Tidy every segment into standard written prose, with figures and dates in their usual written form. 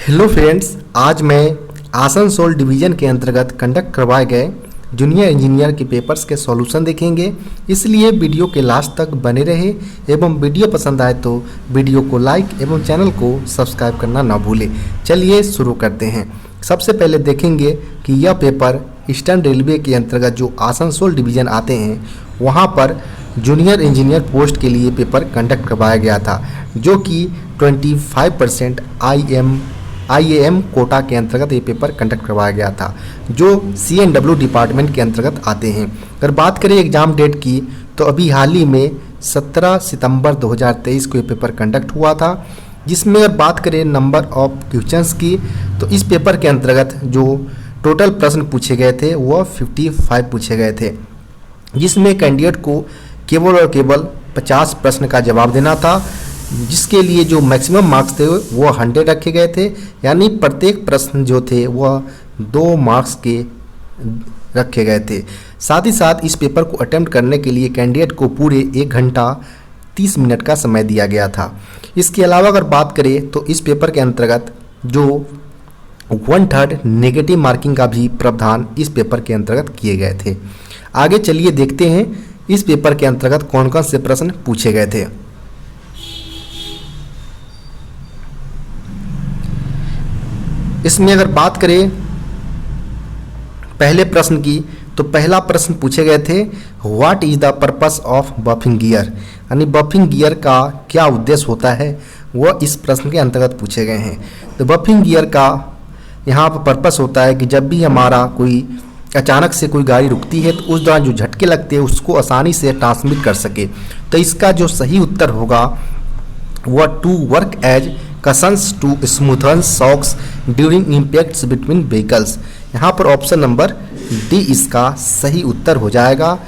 Hello friends, आज मैं Asansol division के अंतर्गत कंडक्ट करवाए गए जूनियर इंजीनियर के पेपर्स के सॉल्यूशन देखेंगे। इसलिए वीडियो के लास्ट तक बने रहे एवं वीडियो पसंद आए तो वीडियो को लाइक एवं चैनल को सब्सक्राइब करना ना भूलें। चलिए शुरू करते हैं। सबसे पहले देखेंगे कि यह पेपर ईस्टर्न रेलवे के अंतर्गत जो आसनसोल डिवीज़न आते हैं वहाँ पर जूनियर इंजीनियर पोस्ट के लिए पेपर कंडक्ट करवाया गया था, जो कि 25% IAM कोटा के अंतर्गत ये पेपर कंडक्ट करवाया गया था, जो CNW डिपार्टमेंट के अंतर्गत आते हैं। अगर बात करें एग्ज़ाम डेट की तो अभी हाल ही में 17 सितंबर 2023 को ये पेपर कंडक्ट हुआ था, जिसमें अगर बात करें नंबर ऑफ क्वेश्चंस की तो इस पेपर के अंतर्गत जो टोटल प्रश्न पूछे गए थे वह 55 पूछे गए थे, जिसमें कैंडिडेट को केवल और केवल 50 प्रश्न का जवाब देना था, जिसके लिए जो मैक्सिमम मार्क्स थे वो 100 रखे गए थे। यानी प्रत्येक प्रश्न जो थे वह 2 मार्क्स के रखे गए थे। साथ ही साथ इस पेपर को अटेम्प्ट करने के लिए कैंडिडेट को पूरे 1 घंटा 30 मिनट का समय दिया गया था। इसके अलावा अगर बात करें तो इस पेपर के अंतर्गत जो 1/3 नेगेटिव मार्किंग का भी प्रावधान इस पेपर के अंतर्गत किए गए थे। आगे चलिए देखते हैं इस पेपर के अंतर्गत कौन कौन से प्रश्न पूछे गए थे। इसमें अगर बात करें पहले प्रश्न की तो पहला प्रश्न पूछे गए थे, what is the purpose of buffing gear, यानी बफिंग गियर का क्या उद्देश्य होता है, वह इस प्रश्न के अंतर्गत पूछे गए हैं। तो बफिंग गियर का यहाँ पर पर्पस होता है कि जब भी हमारा कोई अचानक से कोई गाड़ी रुकती है तो उस दौरान जो झटके लगते हैं उसको आसानी से ट्रांसमिट कर सके। तो इसका जो सही उत्तर होगा वह to work as cushions to smoothen shocks during impacts between vehicles. यहाँ पर ऑप्शन नंबर डी इसका सही उत्तर हो जाएगा।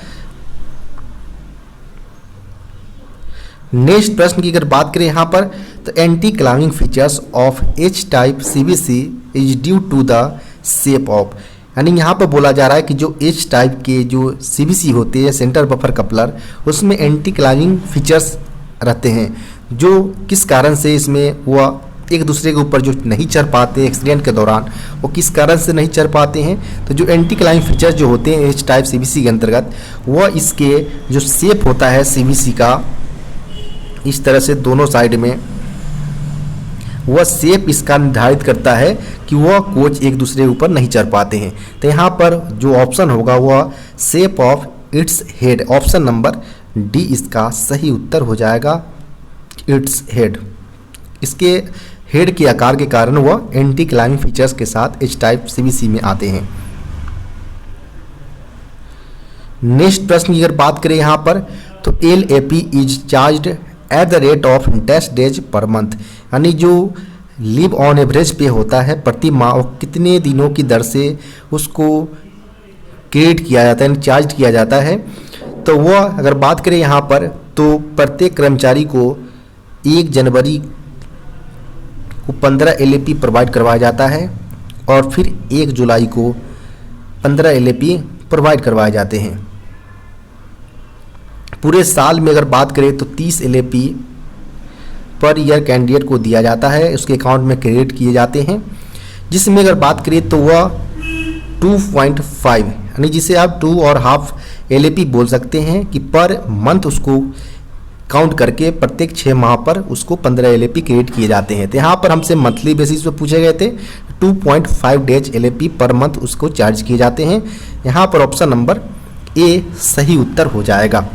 नेक्स्ट प्रश्न की अगर बात करें यहाँ पर तो anti climbing features of H type CBC is due to the shape of, यानी यहाँ पर बोला जा रहा है कि जो H टाइप के जो CBC होते हैं सेंटर बफर कपलर, उसमें एंटी क्लाइंबिंग फीचर्स रहते हैं, जो किस कारण से इसमें वह एक दूसरे के ऊपर जो नहीं चढ़ पाते एक्सीडेंट के दौरान, वो किस कारण से नहीं चढ़ पाते हैं। तो जो एंटी क्लाइंबिंग फीचर्स जो होते हैं H टाइप CBC के अंतर्गत, वह इसके जो शेप होता है CBC का इस तरह से दोनों साइड में, वह शेप इसका निर्धारित करता है कि वह कोच एक दूसरे के ऊपर नहीं चढ़ पाते हैं। तो यहाँ पर जो ऑप्शन होगा वह shape of its head, option number D इसका सही उत्तर हो जाएगा। इट्स हेड, इसके हेड के आकार के कारण वह एंटी क्लाइंबिंग फीचर्स के साथ H टाइप CBC में आते हैं। नेक्स्ट प्रश्न की अगर बात करें यहाँ पर तो LAP is charged at the rate of test days per month, यानी जो लीव ऑन एवरेज पे होता है प्रति माह और कितने दिनों की दर से उसको क्रेडिट किया जाता है, यानी चार्ज किया जाता है। तो वह अगर बात करें यहाँ पर तो प्रत्येक कर्मचारी को 1 जनवरी को 15 LAP प्रोवाइड करवाया जाता है और फिर 1 जुलाई को 15 LAP प्रोवाइड करवाए जाते हैं। पूरे साल में अगर बात करें तो 30 LAP पर ईयर कैंडिडेट को दिया जाता है, उसके अकाउंट में क्रेडिट किए जाते हैं, जिसमें अगर बात करें तो वह 2.5, यानी जिसे आप 2.5 LAP बोल सकते हैं कि पर मंथ उसको काउंट करके प्रत्येक 6 माह पर उसको 15 LAP क्रेडिट किए जाते हैं। तो यहाँ पर हमसे मंथली बेसिस पे पूछे गए थे, 2.5 डेज LAP पर मंथ उसको चार्ज किए जाते हैं। यहाँ पर ऑप्शन नंबर ए सही उत्तर हो जाएगा।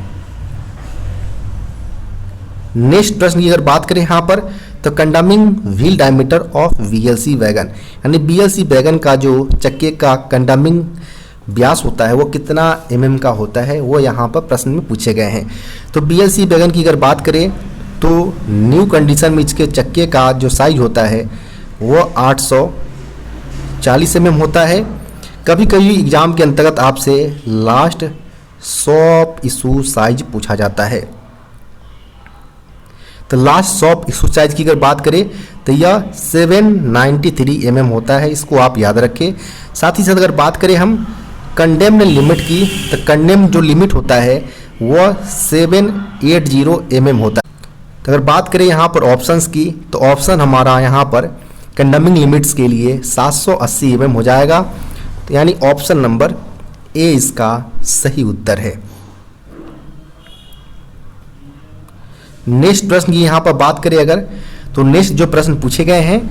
नेक्स्ट प्रश्न की अगर बात करें यहाँ पर तो कंडमिंग wheel diameter of VLC wagon, यानी BLC वैगन का जो चक्के का कंडमिंग व्यास होता है वो कितना mm का होता है, वो यहाँ पर प्रश्न में पूछे गए हैं। तो BLC वैगन की अगर बात करें तो न्यू कंडीशन में इसके चक्के का जो साइज होता है वो 840 mm होता है। कभी कभी एग्जाम के अंतर्गत आपसे लास्ट शॉप इशू साइज पूछा जाता है। तो लास्ट शॉप इशू साइज की अगर बात करें तो यह 793 mm होता है, इसको आप याद रखें। साथ ही साथ अगर बात करें हम कंडेम्ड लिमिट की तो कंडेम्ड जो लिमिट होता है वह 780 mm होता है। तो अगर बात करें यहाँ पर ऑप्शंस की तो ऑप्शन हमारा यहाँ पर कंडमिंग लिमिट्स के लिए 780 mm हो जाएगा। तो यानी ऑप्शन नंबर ए इसका सही उत्तर है। नेक्स्ट प्रश्न की यहाँ पर बात करें अगर, तो नेक्स्ट जो प्रश्न पूछे गए हैं,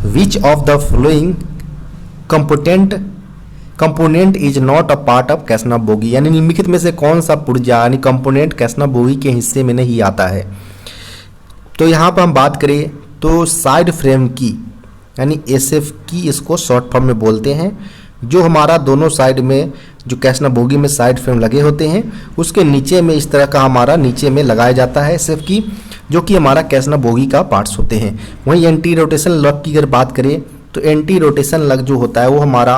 which of the following component is not a part of casnub bogie, यानी निम्नलिखित में से कौन सा पुर्जा यानी कंपोनेंट कैसनव बोगी के हिस्से में नहीं आता है। तो यहाँ पर हम बात करें तो साइड फ्रेम की यानी एसएफ की इसको शॉर्ट फॉर्म में बोलते हैं, जो हमारा दोनों साइड में जो कैसनव बोगी में साइड फ्रेम लगे होते हैं उसके नीचे में इस तरह का हमारा नीचे में लगाया जाता है एसएफ की, जो कि हमारा कैसनव बोगी का पार्ट्स होते हैं। वहीं एंटी रोटेशन लग की अगर बात करें तो एंटी रोटेशन लग जो होता है वो हमारा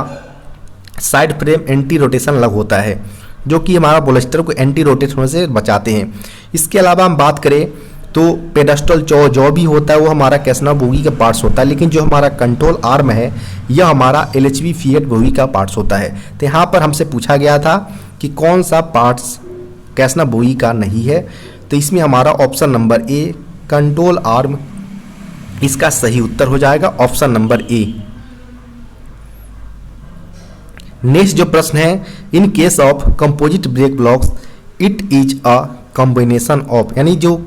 साइड फ्रेम एंटी रोटेशन लग होता है, जो कि हमारा बोलेस्टर को एंटी रोटेट होने से बचाते हैं। इसके अलावा हम बात करें तो पेडस्टल जो भी होता है वो हमारा कैसनव बोगी का पार्ट्स होता है, लेकिन जो हमारा कंट्रोल आर्म है यह हमारा एलएचबी फिएट बोगी का पार्ट्स होता है। तो यहाँ पर हमसे पूछा गया था कि कौन सा पार्ट्स कैसनव बोगी का नहीं है, तो इसमें हमारा option number A control arm इसका सही उत्तर हो जाएगा, ऑप्शन नंबर ए। नेक्स्ट जो प्रश्न है, in case of composite brake blocks it is a combination of, यानी जो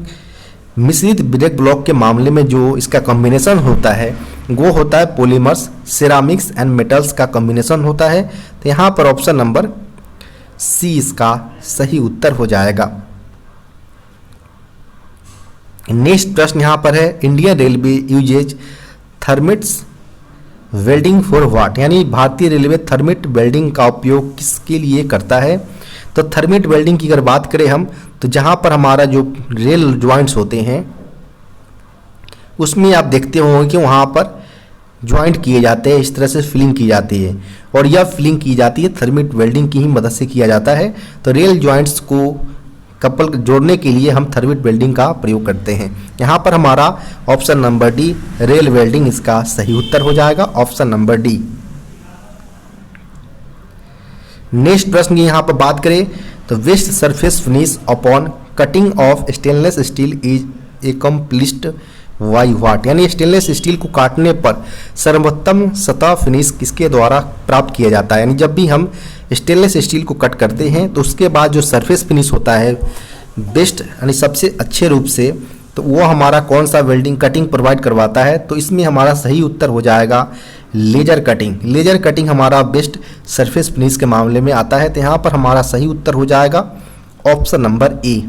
मिश्रित ब्रेक ब्लॉक के मामले में जो इसका कॉम्बिनेशन होता है वो होता है पॉलीमर्स, सिरामिक्स एंड मेटल्स का कॉम्बिनेशन होता है। तो यहाँ पर ऑप्शन नंबर सी इसका सही उत्तर हो जाएगा। नेक्स्ट प्रश्न यहाँ पर है, Indian railway uses thermits welding for what, यानी भारतीय रेलवे थर्मिट वेल्डिंग का उपयोग किसके लिए करता है। तो थर्मिट वेल्डिंग की अगर बात करें हम, तो जहाँ पर हमारा जो रेल ज्वाइंट्स होते हैं उसमें आप देखते होंगे कि वहाँ पर ज्वाइंट किए जाते हैं, इस तरह से फिलिंग की जाती है, और यह फिलिंग की जाती है थर्मिट वेल्डिंग की ही मदद से किया जाता है। तो रेल ज्वाइंट्स को कपल जोड़ने के लिए हम थर्मिट वेल्डिंग का प्रयोग करते हैं। यहाँ पर हमारा option number D rail welding इसका सही उत्तर हो जाएगा, ऑप्शन नंबर डी। नेक्स्ट प्रश्न की यहाँ पर बात करें तो waste surface finish upon cutting of stainless steel is accomplished by what, यानी स्टेनलेस स्टील को काटने पर सर्वोत्तम सतह फिनिश किसके द्वारा प्राप्त किया जाता है। यानी जब भी हम स्टेनलेस स्टील को कट करते हैं तो उसके बाद जो सरफेस फिनिश होता है बेस्ट यानी सबसे अच्छे रूप से, तो वो हमारा कौन सा वेल्डिंग कटिंग प्रोवाइड करवाता है। तो इसमें हमारा सही उत्तर हो जाएगा लेजर कटिंग। लेजर कटिंग हमारा बेस्ट सरफेस फिनिश के मामले में आता है। तो यहाँ पर हमारा सही उत्तर हो जाएगा ऑप्शन नंबर ए।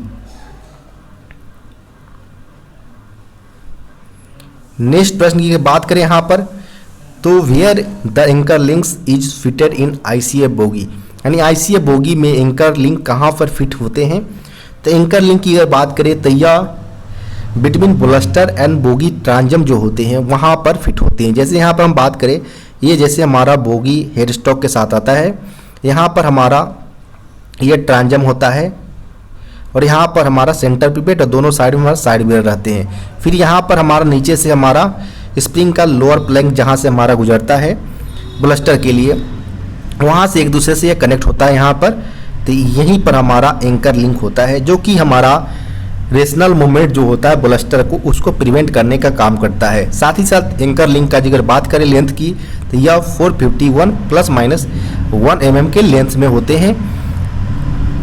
नेक्स्ट प्रश्न की बात करें यहाँ पर तो where the anchor links is fitted in ICF bogie, यानी आईसीएफ बोगी में एंकर लिंक कहाँ पर फिट होते हैं। तो एंकर लिंक की अगर बात करें तो यह बिटवीन बोलस्टर एंड बोगी ट्रांजम जो होते हैं वहाँ पर फिट होते हैं। जैसे यहाँ पर हम बात करें, ये जैसे हमारा बोगी हेड स्टॉक के साथ आता है, यहाँ पर हमारा ये ट्रांजम होता है और यहाँ पर हमारा सेंटर पिपेट और दोनों साइड में हमारा साइड मिरर रहते हैं। फिर यहाँ पर हमारा नीचे से हमारा स्प्रिंग का लोअर प्लैंक जहाँ से हमारा गुजरता है ब्लस्टर के लिए, वहाँ से एक दूसरे से ये कनेक्ट होता है यहाँ पर। तो यहीं पर हमारा एंकर लिंक होता है जो कि हमारा रेशनल मूवमेंट जो होता है ब्लस्टर को उसको प्रिवेंट करने का काम करता है। साथ ही साथ एंकर लिंक का अगर बात करें लेंथ की तो यह 451 ± 1 mm के लेंथ में होते हैं।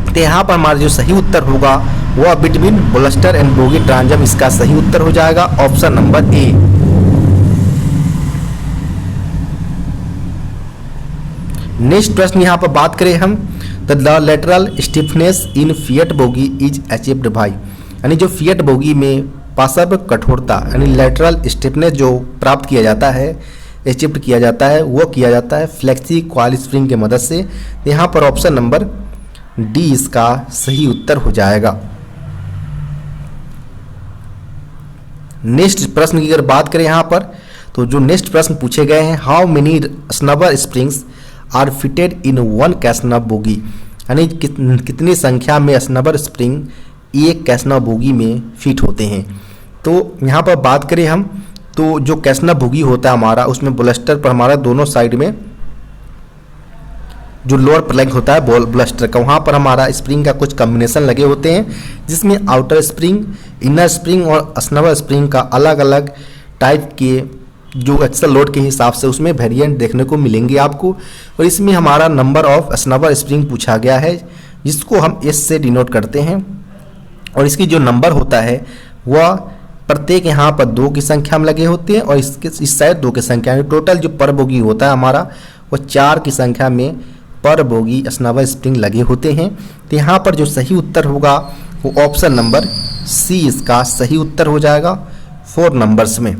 तो यहाँ पर हमारा जो सही उत्तर होगा वह बिटवीन ब्लस्टर एंड बोगी ट्रांजम इसका सही उत्तर हो जाएगा, ऑप्शन नंबर ए। नेक्स्ट प्रश्न यहाँ पर बात करें हम तो the lateral stiffness in fiat bogie is achieved by, यानी जो फिएट बोगी में पार्श्व कठोरता यानी लेटरल स्टिफनेस जो प्राप्त किया जाता है अचीव्ड किया जाता है वो किया जाता है फ्लेक्सी कॉइल स्प्रिंग की मदद से। यहाँ पर ऑप्शन नंबर डी इसका सही उत्तर हो जाएगा। नेक्स्ट प्रश्न की अगर बात करें यहाँ पर तो जो नेक्स्ट प्रश्न पूछे गए हैं, how many snubber springs are fitted in one casnub bogie, यानी कितनी संख्या में स्नबर स्प्रिंग एक कैसनव बोगी में फिट होते हैं। तो यहाँ पर बात करें हम तो जो कैसनव बोगी होता है हमारा उसमें ब्लस्टर पर हमारा दोनों साइड में जो लोअर प्लैंक होता है ब्लस्टर का, वहाँ पर हमारा स्प्रिंग का कुछ कॉम्बिनेशन लगे होते हैं जिसमें आउटर स्प्रिंग, इनर स्प्रिंग और स्नबर स्प्रिंग का अलग अलग टाइप के जो एक्सेल लोड के हिसाब से उसमें वेरिएंट देखने को मिलेंगे आपको। और इसमें हमारा नंबर ऑफ स्नबर स्प्रिंग पूछा गया है, जिसको हम एस से डिनोट करते हैं। और इसकी जो नंबर होता है वह प्रत्येक यहाँ पर 2 की संख्या में लगे होते हैं, और इसके इस साइड 2 की संख्या में। टोटल जो पर बोगी होता है हमारा वो 4 की संख्या में पर बोगी स्नबर स्प्रिंग लगे होते हैं। तो यहाँ पर जो सही उत्तर होगा वो ऑप्शन नंबर सी इसका सही उत्तर हो जाएगा 4 नंबर्स में।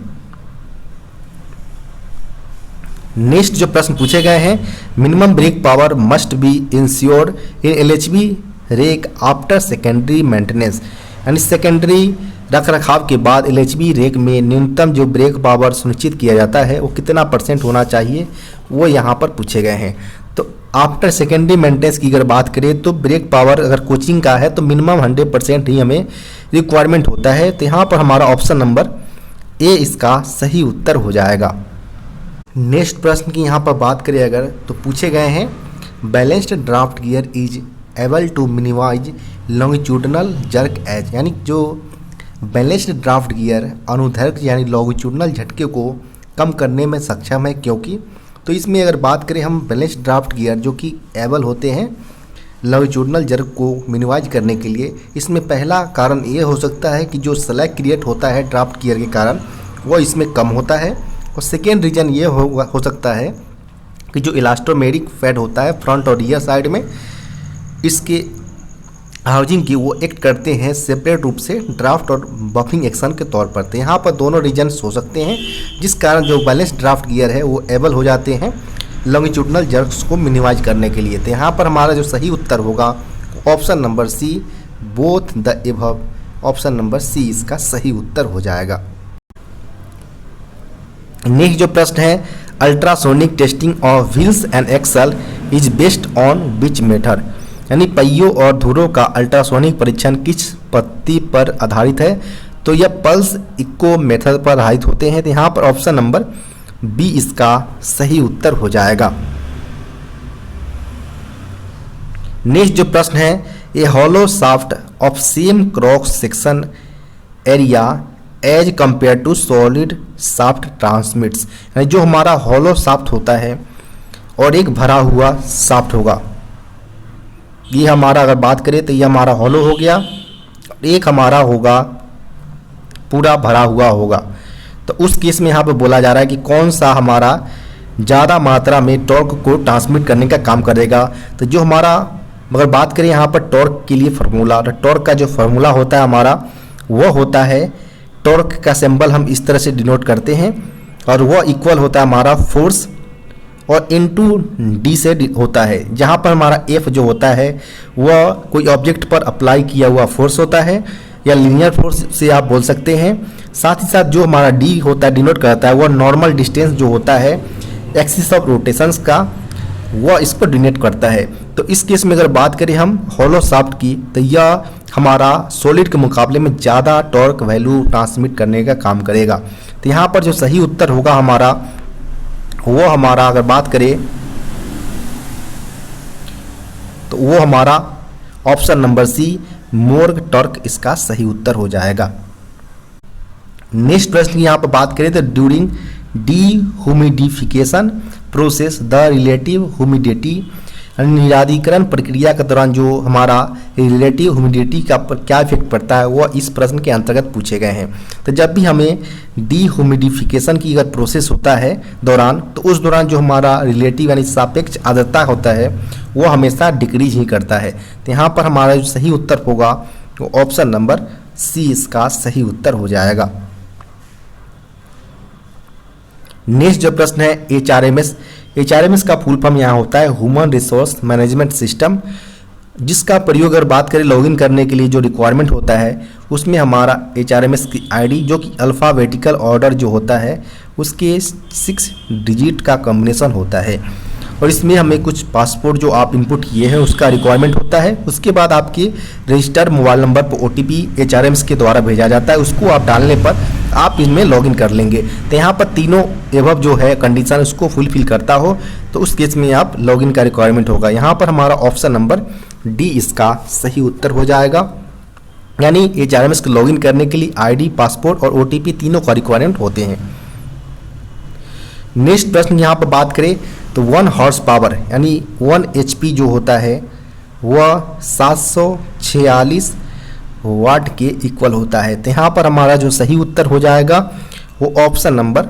नेक्स्ट जो प्रश्न पूछे गए हैं, minimum brake power must be ensured in LHB rake after secondary maintenance, यानी सेकेंडरी रख रखाव के बाद एलएचबी रेक में न्यूनतम जो ब्रेक पावर सुनिश्चित किया जाता है वो कितना % होना चाहिए, वो यहाँ पर पूछे गए हैं। तो आफ्टर सेकेंडरी मेंटेनेंस की अगर बात करें तो ब्रेक पावर अगर कोचिंग का है तो मिनिमम 100% ही हमें रिक्वायरमेंट होता है। तो यहाँ पर हमारा ऑप्शन नंबर ए इसका सही उत्तर हो जाएगा। नेक्स्ट प्रश्न की यहाँ पर बात करें अगर तो पूछे गए हैं, balanced draft gear is able to minimise longitudinal jerk as, यानी जो बैलेंस्ड ड्राफ्ट गियर अनुदैर्घ्य यानी लॉन्गिट्यूडनल झटके को कम करने में सक्षम है, क्योंकि तो इसमें अगर बात करें हम बैलेंस्ड ड्राफ्ट गियर जो कि एबल होते हैं लॉन्गिट्यूडनल जर्क को मिनिमाइज करने के लिए, इसमें पहला कारण ये हो सकता है कि जो स्लैग क्रिएट होता है ड्राफ्ट गियर के कारण वो इसमें कम होता है। और सेकेंड रीज़न ये हो सकता है कि जो इलास्टोमेरिक फैट होता है फ्रंट और रियर साइड में, इसके हाउसिंग की वो एक्ट करते हैं सेपरेट रूप से ड्राफ्ट और बफिंग एक्शन के तौर पर। तो यहाँ पर दोनों रीजन्स हो सकते हैं, जिस कारण जो बैलेंस ड्राफ्ट गियर है वो एबल हो जाते हैं लॉन्गिट्यूडनल जर्क्स को मिनिमाइज करने के लिए। तो यहाँ पर हमारा जो सही उत्तर होगा option number C, both the above, option number C इसका सही उत्तर हो जाएगा। नेक्स्ट जो प्रश्न है, ultrasonic testing of wheels and axle is based on which method, यानी पहियों और धुरों का अल्ट्रासोनिक परीक्षण किस पद्धति पर आधारित है। तो यह पल्स इको मेथड पर आधारित होते हैं। तो यहाँ पर ऑप्शन नंबर बी इसका सही उत्तर हो जाएगा। नेक्स्ट जो प्रश्न है, a hollow shaft of same cross section area as compare to solid shaft transmits, यानी जो हमारा हॉलो शाफ्ट होता है और एक भरा हुआ शाफ्ट होगा, ये हमारा अगर बात करें तो ये हमारा हॉलो हो गया, एक हमारा होगा पूरा भरा हुआ होगा। तो उस केस में यहाँ पे बोला जा रहा है कि कौन सा हमारा ज़्यादा मात्रा में टॉर्क को ट्रांसमिट करने का काम करेगा। तो जो हमारा अगर बात करें यहाँ पर टॉर्क के लिए फार्मूला, तो टॉर्क का जो फार्मूला होता है हमारा वो होता है, टॉर्क का सिंबल हम इस तरह से डिनोट करते हैं और वह इक्वल होता है हमारा फोर्स और इनटू डी से होता है, जहाँ पर हमारा एफ जो होता है वह कोई ऑब्जेक्ट पर अप्लाई किया हुआ फोर्स होता है या लीनियर फोर्स से आप बोल सकते हैं। साथ ही साथ जो हमारा डी होता है डिनोट करता है वह नॉर्मल डिस्टेंस जो होता है एक्सिस ऑफ रोटेशंस का, वह इस पर डिनोट करता है। तो इस केस में अगर बात करें हम हॉलो शाफ्ट की, तो यह हमारा सॉलिड के मुकाबले में ज़्यादा टॉर्क वैल्यू ट्रांसमिट करने का काम करेगा। तो यहाँ पर जो सही उत्तर होगा हमारा वो हमारा अगर बात करें तो वो हमारा ऑप्शन नंबर सी, मोर टॉर्क इसका सही उत्तर हो जाएगा। नेक्स्ट प्रश्न की यहाँ पर बात करें तो during dehumidification process the relative humidity, निरार्द्रीकरण प्रक्रिया के दौरान जो हमारा रिलेटिव ह्यूमिडिटी का क्या इफेक्ट पड़ता है वो इस प्रश्न के अंतर्गत पूछे गए हैं। तो जब भी हमें डीह्यूमिडिफिकेशन की अगर प्रोसेस होता है दौरान, तो उस दौरान जो हमारा रिलेटिव यानी सापेक्ष आर्द्रता होता है वो हमेशा डिक्रीज ही करता है। तो यहाँ पर हमारा जो सही उत्तर होगा वो ऑप्शन नंबर सी इसका सही उत्तर हो जाएगा। नेक्स्ट जो प्रश्न है एचआरएमएस का फुल फॉर्म यहाँ होता है ह्यूमन रिसोर्स मैनेजमेंट सिस्टम, जिसका प्रयोग अगर बात करें लॉगिन करने के लिए जो रिक्वायरमेंट होता है उसमें हमारा एचआरएमएस की आईडी जो कि अल्फ़ाबेटिकल ऑर्डर जो होता है उसके 6 डिजिट का कॉम्बिनेशन होता है। और इसमें हमें कुछ पासपोर्ट जो आप इनपुट किए हैं उसका रिक्वायरमेंट होता है। उसके बाद आपके रजिस्टर्ड मोबाइल नंबर पर ओटीपी एचआरएमएस के द्वारा भेजा जाता है, उसको आप डालने पर आप इसमें लॉगिन कर लेंगे। तो यहाँ पर तीनों एबव जो है कंडीशन उसको फुलफिल करता हो तो उस केस में आप लॉगिन का रिक्वायरमेंट होगा। यहाँ पर हमारा ऑप्शन नंबर डी इसका सही उत्तर हो जाएगा, यानी एचआरएमएस को लॉगिन करने के लिए आईडी, पासपोर्ट और ओटीपी तीनों का रिक्वायरमेंट होते हैं। नेक्स्ट प्रश्न यहाँ पर बात करें तो 1 हॉर्स पावर यानी 1 HP जो होता है वह 746 वाट के इक्वल होता है। तो यहाँ पर हमारा जो सही उत्तर हो जाएगा वो ऑप्शन नंबर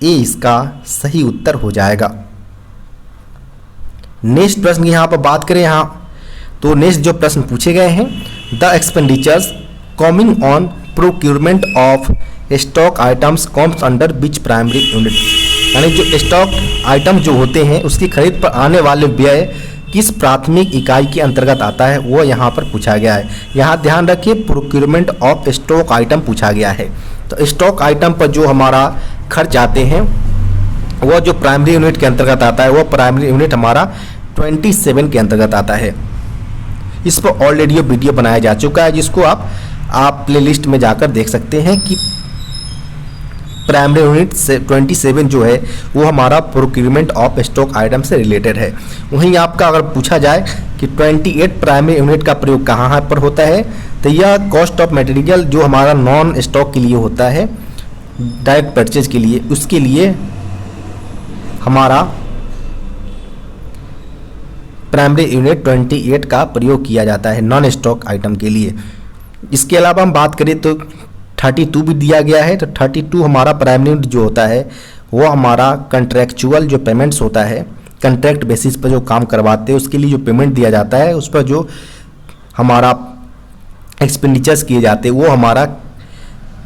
ए इसका सही उत्तर हो जाएगा। नेक्स्ट प्रश्न की यहाँ पर बात करें तो नेक्स्ट जो प्रश्न पूछे गए हैं, the expenditures coming on procurement of stock items comes under which primary unit, यानी जो स्टॉक आइटम जो होते हैं उसकी खरीद पर आने वाले व्यय किस प्राथमिक इकाई के अंतर्गत आता है वो यहाँ पर पूछा गया है। यहाँ ध्यान रखिए प्रोक्यूरमेंट ऑफ स्टॉक आइटम पूछा गया है। तो स्टॉक आइटम पर जो हमारा खर्च आते हैं वो जो प्राइमरी यूनिट के अंतर्गत आता है वो प्राइमरी यूनिट हमारा 27 के अंतर्गत आता है। इस पर ऑलरेडी वीडियो बनाया जा चुका है जिसको आप प्लेलिस्ट में जाकर देख सकते हैं कि प्राइमरी यूनिट से 27 जो है वो हमारा प्रोक्यूरमेंट ऑफ स्टॉक आइटम से रिलेटेड है। वहीं आपका अगर पूछा जाए कि 28 प्राइमरी यूनिट का प्रयोग कहाँ पर होता है, तो यह कॉस्ट ऑफ मटेरियल जो हमारा नॉन स्टॉक के लिए होता है, डायरेक्ट परचेज के लिए, उसके लिए हमारा प्राइमरी यूनिट 28 का प्रयोग किया जाता है नॉन स्टॉक आइटम के लिए। इसके अलावा हम बात करें तो 32 भी दिया गया है। तो 32 हमारा प्राइमरी यूनिट जो होता है वो हमारा कंट्रैक्चुअल जो पेमेंट्स होता है, कंट्रैक्ट बेसिस पर जो काम करवाते हैं उसके लिए जो पेमेंट दिया जाता है, उस पर जो हमारा एक्सपेंडिचर्स किए जाते हैं वो हमारा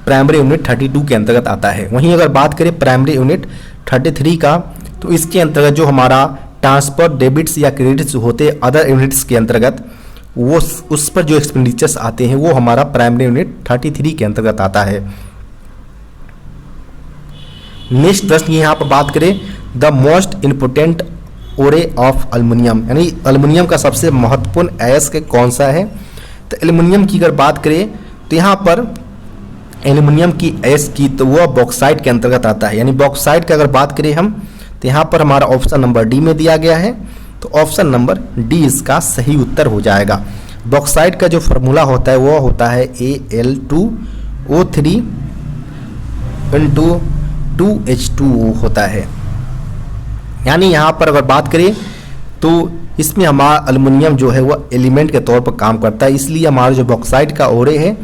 प्राइमरी यूनिट 32 के अंतर्गत आता है। वहीं अगर बात करें प्राइमरी यूनिट 33 का, तो इसके अंतर्गत जो हमारा ट्रांसफर डेबिट्स या क्रेडिट्स होते हैं अदर यूनिट्स के अंतर्गत, वो उस पर जो एक्सपेंडिचर्स आते हैं वो हमारा प्राइमरी यूनिट 33 के अंतर्गत आता है। नेक्स्ट प्रश्न यहाँ पर बात करें, द मोस्ट इम्पोर्टेंट ओरे ऑफ एल्युमिनियम, यानी एल्युमिनियम का सबसे महत्वपूर्ण अयस्क कौन सा है। तो एल्युमिनियम की अगर बात करें तो यहाँ पर एल्युमिनियम की अयस्क की तो वह बॉक्साइट के अंतर्गत आता है। यानी बॉक्साइट की अगर बात करें हम तो यहाँ पर हमारा ऑप्शन नंबर डी में दिया गया है। तो ऑप्शन नंबर डी इसका सही उत्तर हो जाएगा। बॉक्साइट का जो फार्मूला होता है वो होता है Al2O3 × 2H2O होता है। यानी यहाँ पर अगर बात करें तो इसमें हमारा एल्युमिनियम जो है वो एलिमेंट के तौर पर काम करता है, इसलिए हमारा जो बॉक्साइट का ओरे है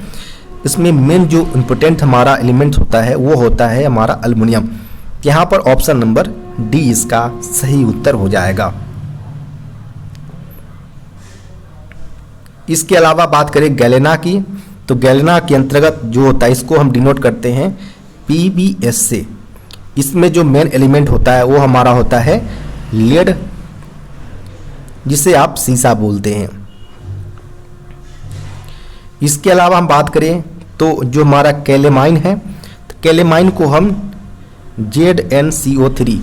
इसमें मेन जो इम्पोर्टेंट हमारा एलिमेंट होता है वो होता है हमारा एल्युमिनियम। यहाँ पर ऑप्शन नंबर डी इसका सही उत्तर हो जाएगा। इसके अलावा बात करें गैलेना की, तो गैलेना के अंतर्गत जो होता है इसको हम डिनोट करते हैं PbS से। इसमें जो मेन एलिमेंट होता है वो हमारा होता है लेड, जिसे आप सीसा बोलते हैं। इसके अलावा हम बात करें तो जो हमारा कैलेमाइन है, तो कैलेमाइन को हम ZnCO3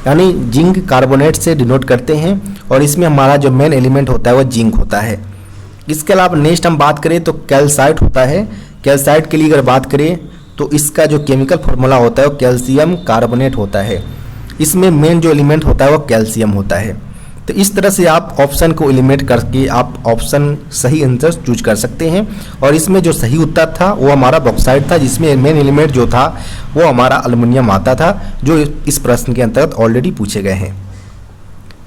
यानी जिंक कार्बोनेट से डिनोट करते हैं और इसमें हमारा जो मेन एलिमेंट होता है वो जिंक होता है। इसके अलावा नेक्स्ट हम बात करें तो कैल्साइट होता है। कैल्साइट के लिए अगर बात करें तो इसका जो केमिकल फार्मूला होता है वो कैल्शियम कार्बोनेट होता है। इसमें मेन जो एलिमेंट होता है वो कैल्शियम होता है। तो इस तरह से आप ऑप्शन को एलिमिनेट करके आप ऑप्शन सही आंसर चूज कर सकते हैं। और इसमें जो सही उत्तर था वो हमारा बॉक्साइट था, जिसमें मेन एलिमेंट जो था वो हमारा एल्युमिनियम आता था, जो इस प्रश्न के अंतर्गत ऑलरेडी पूछे गए हैं।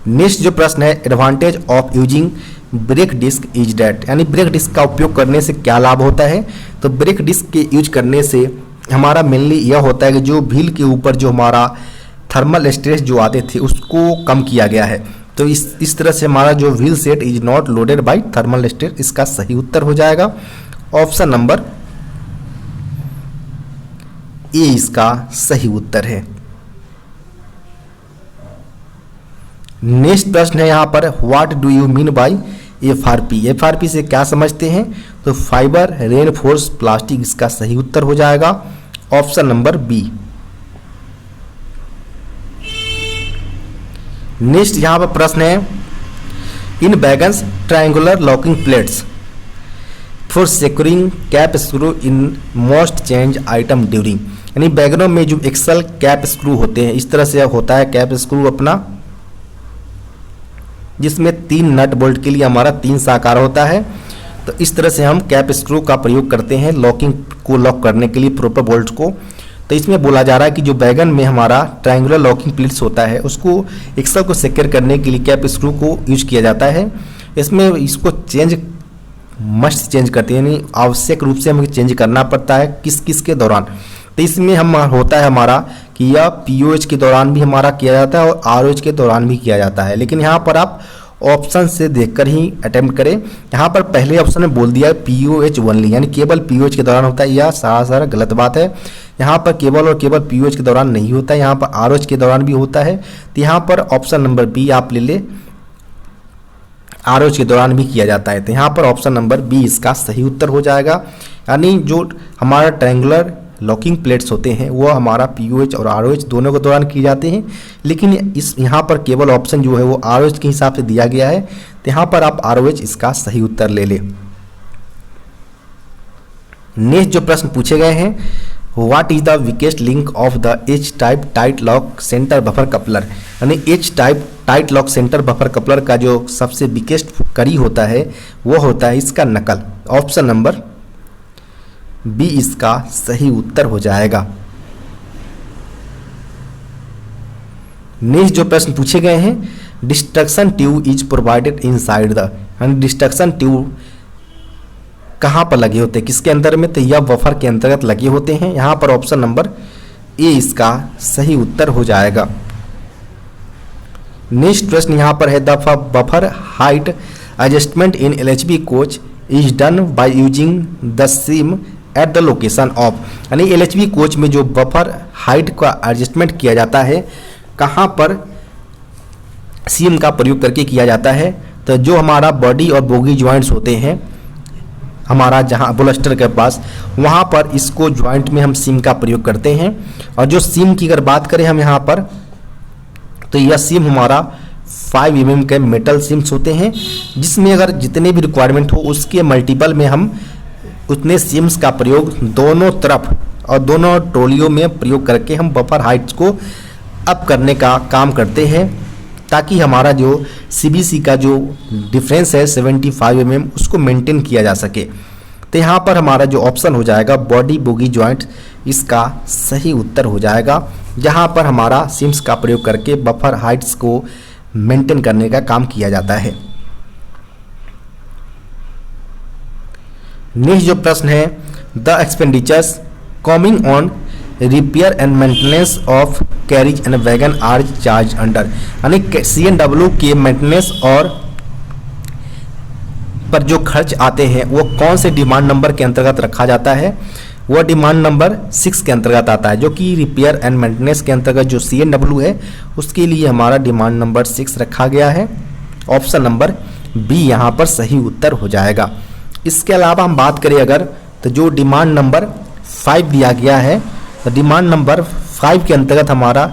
नेक्स्ट जो प्रश्न है, advantage of using brake disc is that, यानी ब्रेक डिस्क का उपयोग करने से क्या लाभ होता है। तो ब्रेक डिस्क के यूज करने से हमारा मेनली यह होता है कि जो व्हील के ऊपर जो हमारा थर्मल स्ट्रेस जो आते थे उसको कम किया गया है। तो इस तरह से हमारा जो wheel set is not loaded by thermal stress, इसका सही उत्तर हो जाएगा। ऑप्शन नंबर ए इसका सही उत्तर है। नेक्स्ट प्रश्न है यहाँ पर, what do you mean by FRP। FRP से क्या समझते हैं। तो फाइबर रेनफोर्स प्लास्टिक, इसका सही उत्तर हो जाएगा ऑप्शन नंबर बी। नेक्स्ट यहाँ पर प्रश्न है, in wagons triangular locking plates for securing cap screw in most change item during, यानी वैगनों में जो एक्सल कैप स्क्रू होते हैं इस तरह से होता है कैप स्क्रू अपना, जिसमें 3 नट बोल्ट के लिए हमारा 3 सा आकार होता है। तो इस तरह से हम कैप स्क्रू का प्रयोग करते हैं लॉकिंग को लॉक करने के लिए प्रॉपर बोल्ट को। तो इसमें बोला जा रहा है कि जो वैगन में हमारा ट्रायंगुलर लॉकिंग प्लेट्स होता है उसको एक्सल को सिक्योर करने के लिए कैप स्क्रू को यूज किया जाता है। इसमें इसको मस्ट चेंज करते हैं, यानी आवश्यक रूप से हमें चेंज करना पड़ता है किस के दौरान। तो इसमें हम होता है हमारा कि यह पीओएच के दौरान भी हमारा किया जाता है और आरओएच के दौरान भी किया जाता है, लेकिन यहाँ पर आप ऑप्शन से देखकर ही अटेम्प्ट करें। यहाँ पर पहले ऑप्शन में बोल दिया है पीओएच ओनली, यानी केवल पीओएच के दौरान होता है, यह सरासर गलत बात है। यहाँ पर केवल और केवल पीओएच के दौरान नहीं होता है, यहाँ पर आरओएच के दौरान भी होता है। तो यहाँ पर ऑप्शन नंबर बी आप ले ले, आरओएच के दौरान भी किया जाता है। तो यहाँ पर ऑप्शन नंबर बी इसका सही उत्तर हो जाएगा, यानी जो हमारा ट्रायंगुलर लॉकिंग प्लेट्स होते हैं वो हमारा पीओएच और आरओएच दोनों के दौरान किए जाते हैं, लेकिन इस यहाँ पर केवल ऑप्शन जो है वो आरओएच के हिसाब से दिया गया है। तो यहाँ पर आप आरओएच इसका सही उत्तर ले लें। नेक्स्ट जो प्रश्न पूछे गए हैं, what is the weakest link of the H type tight lock centre buffer coupler, यानी H type tight lock centre buffer coupler का जो सबसे वीकेस्ट कड़ी होता है वो होता है इसका नकल। ऑप्शन नंबर बी इसका सही उत्तर हो जाएगा। नेक्स्ट जो प्रश्न पूछे गए हैं, destruction tube is provided inside the, यानी डिस्ट्रक्शन ट्यूब कहाँ पर लगे होते हैं, किसके अंदर में, तो यह बफर के अंतर्गत लगे होते हैं। यहाँ पर ऑप्शन नंबर ए इसका सही उत्तर हो जाएगा। नेक्स्ट प्रश्न यहाँ पर है, the buffer height adjustment in LHB coach is done by using the SIM at the location of, यानी एलएचबी कोच में जो बफर हाइट का एडजस्टमेंट किया जाता है कहाँ पर सीम का प्रयोग करके किया जाता है, तो जो हमारा बॉडी और बोगी ज्वाइंट्स होते हैं हमारा जहाँ बोलस्टर के पास, वहाँ पर इसको ज्वाइंट में हम सीम का प्रयोग करते हैं। और जो सीम की अगर बात करें हम यहाँ पर, तो यह सीम हमारा 5 mm के मेटल सीम्स होते हैं, जिसमें अगर जितने भी रिक्वायरमेंट हो उसके मल्टीपल में हम उतने सीम्स का प्रयोग दोनों तरफ और दोनों ट्रोलियों में प्रयोग करके हम बफर हाइट्स को अप करने का काम करते हैं, ताकि हमारा जो सीबीसी का जो डिफरेंस है 75 mm उसको मेंटेन किया जा सके। तो यहाँ पर हमारा जो ऑप्शन हो जाएगा बॉडी बोगी जॉइंट, इसका सही उत्तर हो जाएगा, जहाँ पर हमारा सिम्स का प्रयोग करके बफर हाइट्स को मेंटेन करने का काम किया जाता है। नेक्स्ट जो प्रश्न है, the expenditures coming on repair and maintenance of carriage and wagon are charge under, यानी CNW के मेंटेनेंस और पर जो खर्च आते हैं वो कौन से डिमांड नंबर के अंतर्गत रखा जाता है, वह डिमांड नंबर 6 के अंतर्गत आता है, जो कि रिपेयर एंड मेंटेनेंस के अंतर्गत जो CNW है उसके लिए हमारा डिमांड नंबर 6 रखा गया है। ऑप्शन नंबर बी यहाँ पर सही उत्तर हो जाएगा। इसके अलावा हम बात करें अगर, तो जो डिमांड नंबर 5 दिया गया है, तो डिमांड नंबर 5 के अंतर्गत हमारा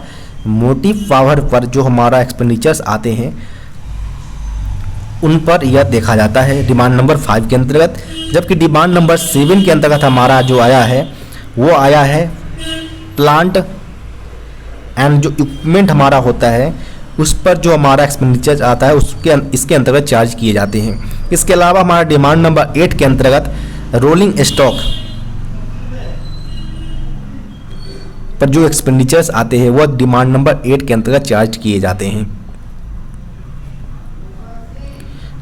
मोटिव पावर पर जो हमारा एक्सपेंडिचर्स आते हैं उन पर यह देखा जाता है डिमांड नंबर 5 के अंतर्गत। जबकि डिमांड नंबर 7 के अंतर्गत हमारा जो आया है वो आया है प्लांट एंड जो इक्विपमेंट हमारा होता है उस पर जो हमारा एक्सपेंडिचर आता है उसके इसके अंतर्गत चार्ज किए जाते हैं। इसके अलावा हमारा डिमांड नंबर 8 के अंतर्गत रोलिंग स्टॉक पर जो एक्सपेंडिचर्स आते हैं वह डिमांड नंबर 8 के अंतर्गत चार्ज किए जाते हैं।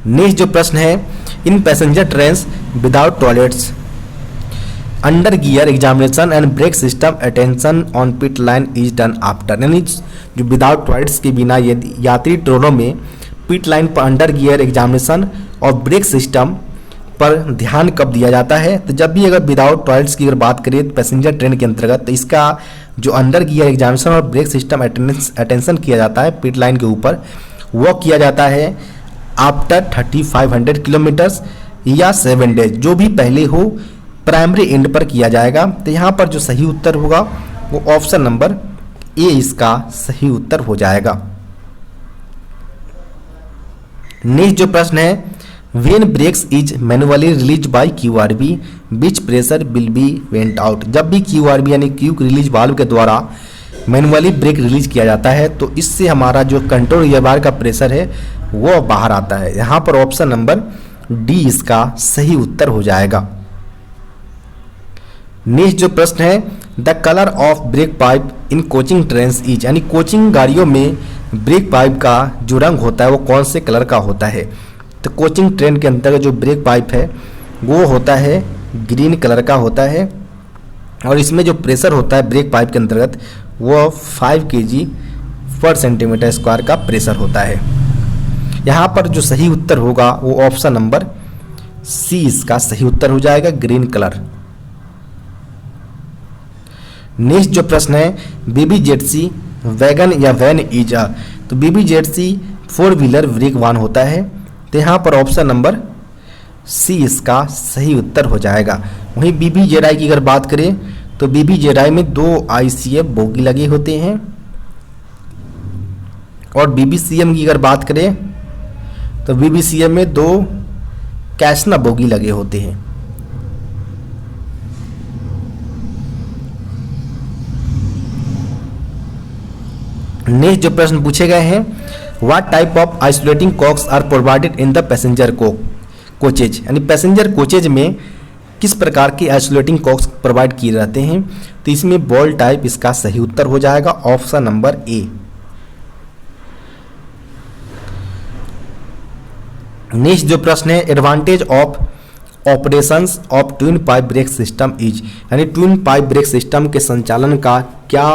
नेक्स्ट जो प्रश्न है, in passenger trains without toilets under gear examination and brake system attention on pit line is done after, यानी जो विदाउट टॉयलेट्स के बिना यात्री ट्रेनों में पिट लाइन पर अंडर गियर एग्जामिनेशन और ब्रेक सिस्टम पर ध्यान कब दिया जाता है, तो जब भी अगर विदाउट टॉयलेट्स की अगर बात करें पैसेंजर ट्रेन के अंतर्गत, तो इसका जो अंडर गियर एग्जामिनेशन और ब्रेक सिस्टम अटेंशन किया जाता है पिट लाइन के ऊपर, वो किया जाता है आफ्टर 3500 किलोमीटर्स या 7 डेज, जो भी पहले हो प्राइमरी एंड पर किया जाएगा। तो यहाँ पर जो सही उत्तर होगा वो ऑप्शन नंबर ए इसका सही उत्तर हो जाएगा। नेक्स्ट जो प्रश्न है, when brakes is manually release by QRV which pressure will be vent out, जब भी QRV यानी क्विक रिलीज वाल्व के द्वारा मैनुअली ब्रेक रिलीज किया जाता है तो इससे हमारा जो कंट्रोल रिजर्वायर का प्रेशर है वो बाहर आता है। यहाँ पर ऑप्शन नंबर डी इसका सही उत्तर हो जाएगा। नेक्स्ट जो प्रश्न है, the colour of break pipe in coaching trains is, यानी कोचिंग गाड़ियों में ब्रेक पाइप का जो रंग होता है वो कौन से कलर का होता है। तो कोचिंग ट्रेन के अंतर्गत जो ब्रेक पाइप है वो होता है ग्रीन कलर का होता है, और इसमें जो प्रेशर होता है ब्रेक पाइप के अंतर्गत वो 5 kg पर सेंटीमीटर स्क्वायर का प्रेशर होता है। यहाँ पर जो सही उत्तर होगा वो ऑप्शन नंबर सी इसका सही उत्तर हो जाएगा, ग्रीन कलर। नेक्स्ट जो प्रश्न है, BBZC वैगन या वैन इज अ, तो BBZC 4 व्हीलर ब्रेक वाहन होता है, तो यहाँ पर ऑप्शन नंबर सी इसका सही उत्तर हो जाएगा। वहीं BBZI की अगर बात करें तो BBZI में 2 ICF बोगी लगे होते हैं, और BBCM की अगर बात करें तो BBCM में 2 कैसना बोगी लगे होते हैं। नेक्स्ट जो प्रश्न पूछे गए हैं, what type of isolating cocks are provided in the passenger coaches, यानी पैसेंजर कोचेज में किस प्रकार के आइसोलेटिंग कॉक्स प्रोवाइड किए जाते हैं। तो इसमें बॉल टाइप इसका सही उत्तर हो जाएगा, ऑप्शन नंबर ए। नेक्स्ट जो प्रश्न है, advantage of operations of twin pipe brake system is, यानी ट्विन पाइप ब्रेक सिस्टम के संचालन का क्या